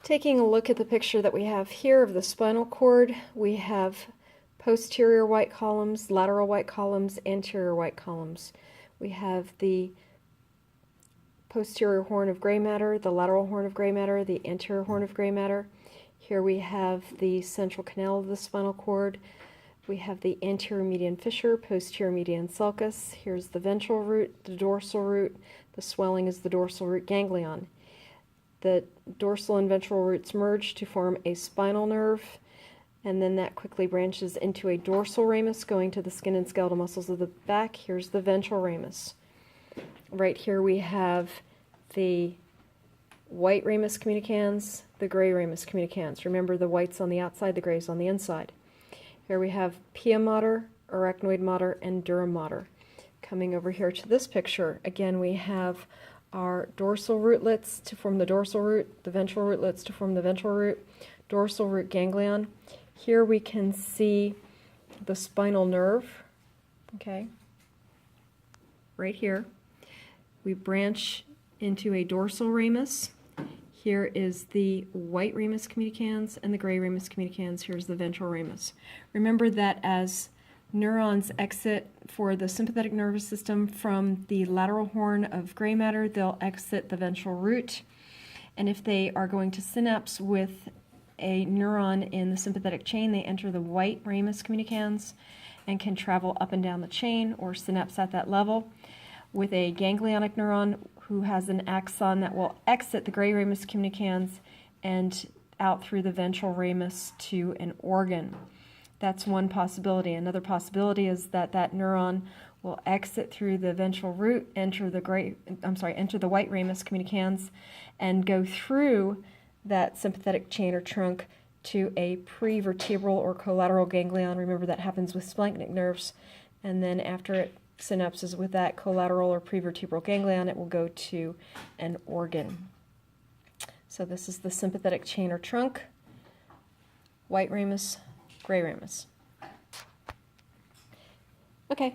Taking a look at the picture that we have here of the spinal cord, we have posterior white columns, lateral white columns, anterior white columns. We have the posterior horn of gray matter, the lateral horn of gray matter, the anterior horn of gray matter. Here we have the central canal of the spinal cord. We have the anterior median fissure, posterior median sulcus. Here's the ventral root, the dorsal root. The swelling is the dorsal root ganglion. The dorsal and ventral roots merge to form a spinal nerve, and then that quickly branches into a dorsal ramus going to the skin and skeletal muscles of the back. Here's the ventral ramus. Right here we have the white ramus communicans, the gray ramus communicans. Remember, the white's on the outside, the gray's on the inside. Here we have pia mater, arachnoid mater, and dura mater. Coming over here to this picture, again we have our dorsal rootlets to form the dorsal root, the ventral rootlets to form the ventral root, dorsal root ganglion. Here we can see the spinal nerve, okay, right here. We branch into a dorsal ramus. Here is the white ramus communicans and the gray ramus communicans. Here's the ventral ramus. Remember that as neurons exit for the sympathetic nervous system from the lateral horn of gray matter, they'll exit the ventral root. And if they are going to synapse with a neuron in the sympathetic chain, they enter the white ramus communicans and can travel up and down the chain or synapse at that level. With a ganglionic neuron who has an axon that will exit the gray ramus communicans and out through the ventral ramus to an organ. That's one possibility. Another possibility is that that neuron will exit through the ventral root, enter the white ramus communicans, and go through that sympathetic chain or trunk to a prevertebral or collateral ganglion. Remember, that happens with splanchnic nerves. And then after it synapses with that collateral or prevertebral ganglion, it will go to an organ. So this is the sympathetic chain or trunk, white ramus, gray ramus. Okay.